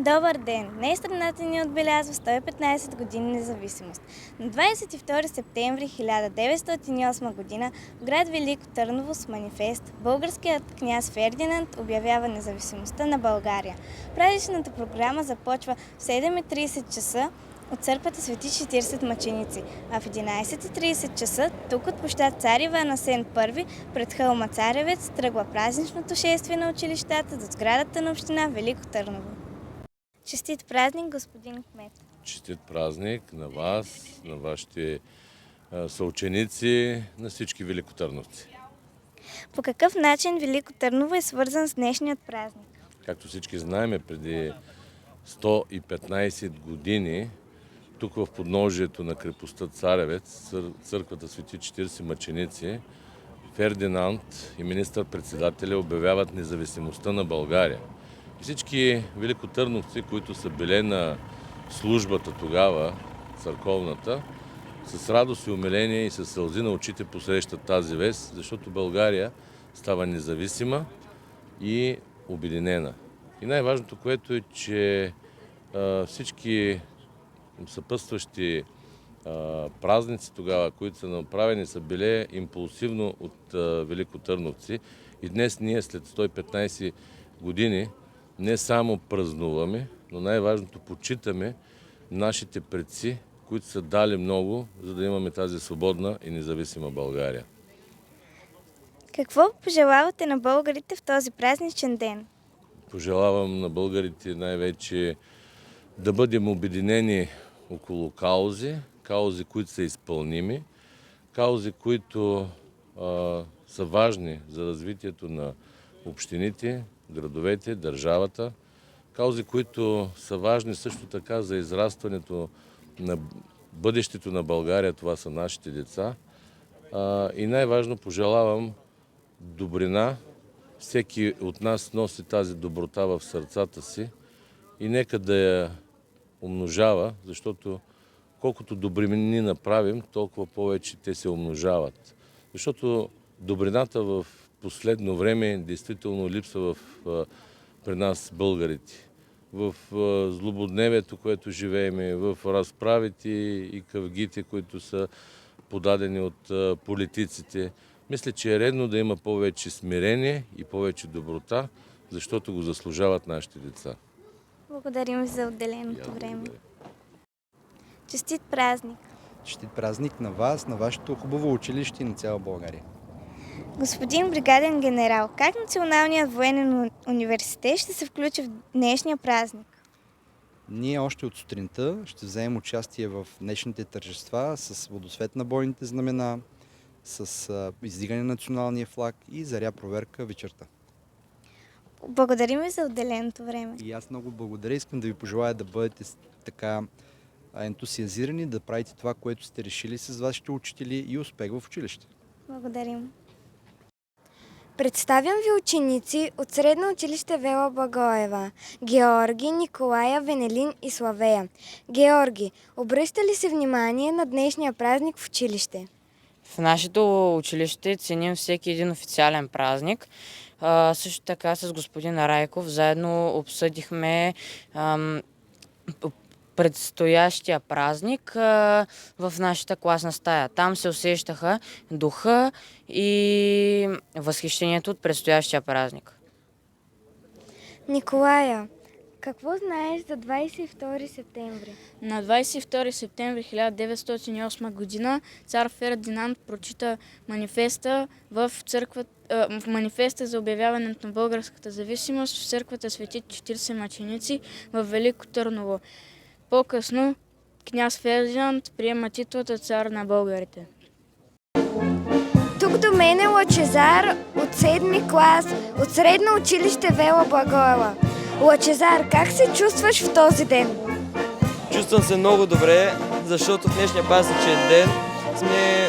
Добър ден! Днес страната ни отбелязва 115 години независимост. На 22 септември 1908 г. в град Велико Търново с манифест българският княз Фердинанд обявява независимостта на България. Празничната програма започва в 7:30 часа от църквата Свети 40 мъченици, а в 11:30 часа тук от площад Цар Иван Асен I пред хълма Царевец тръгва празничното шествие на училищата до сградата на община Велико Търново. Честит празник, господин кмет! Честит празник на вас, на вашите съученици, на всички великотърновци. По какъв начин Велико Търново е свързан с днешният празник? Както всички знаем, преди 115 години тук в подножието на крепостта Царевец, църквата Свети 40 мъченици, Фердинанд и министър-председателя обявяват независимостта на България. И всички великотърновци, които са били на службата тогава, църковната, с радост и умиление и с сълзи на очите посрещат тази вест, защото България става независима и обединена. И най-важното, което е, че всички съпътстващи празници тогава, които са направени, са били импулсивно от великотърновци. И днес ние след 115 години не само празнуваме, но най-важното почитаме нашите предци, които са дали много, за да имаме тази свободна и независима България. Какво пожелавате на българите в този празничен ден? Пожелавам на българите най-вече да бъдем обединени около каузи, които са изпълними, каузи, които са важни за развитието на общините, градовете, държавата, каузи, които са важни също така за израстването на бъдещето на България, това са нашите деца. И най-важно пожелавам добрина, всеки от нас носи тази доброта в сърцата си и нека да я умножава, защото колкото добрини направим, толкова повече те се умножават. Защото добрината в последно време действително липсва при нас българите. В злободневието, което живееме, в разправите и къвгите, които са подадени от политиците. Мисля, че е редно да има повече смирение и повече доброта, защото го заслужават нашите деца. Благодарим ви за отделеното време. Честит празник! Честит празник на вас, на вашето хубаво училище и на цяла България. Господин бригаден генерал, как Националният военен университет ще се включи в днешния празник? Ние още от сутринта ще вземем участие в днешните тържества с водосвет на бойните знамена, с издигане на националния флаг и заря проверка вечерта. Благодарим ви за отделеното време. И аз много благодаря. Искам да ви пожелая да бъдете така ентусиазирани, да правите това, което сте решили с вашите учители и успех в училище. Благодарим. Представям ви ученици от Средно училище Вела Благоева, Георги, Николая, Венелин и Славея. Георги, обръща ли се внимание на днешния празник в училище? В нашето училище ценим всеки един официален празник. Също така с господин Райков заедно обсъдихме предстоящия празник в нашата класна стая. Там се усещаха духа и възхищението от предстоящия празник. Николая, какво знаеш за 22 септември? На 22 септември 1908 година цар Фердинанд прочита манифеста в манифеста за обявяването на българската зависимост в църквата Свети 40 мъченици в Велико Търново. По-късно княз Фердинанд приема титлата цар на българите. Тук до мен е Лъчезар от 7 клас от Средно училище Вела Благоева. Лъчезар, как се чувстваш в този ден? Чувствам се много добре, защото в днешния празничен ден сме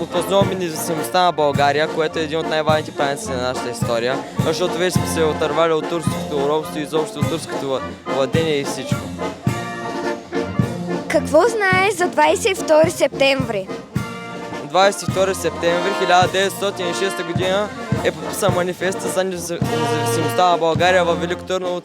отпразнуваме независимостта на България, което е един от най-важните празници на нашата история, защото вече сме се отървали от турското робство и изобщо от турското владение и всичко. Какво знаеш за 22 септември? 22 септември 1906 година е подписан манифеста за независимостта на България във Велико Търново.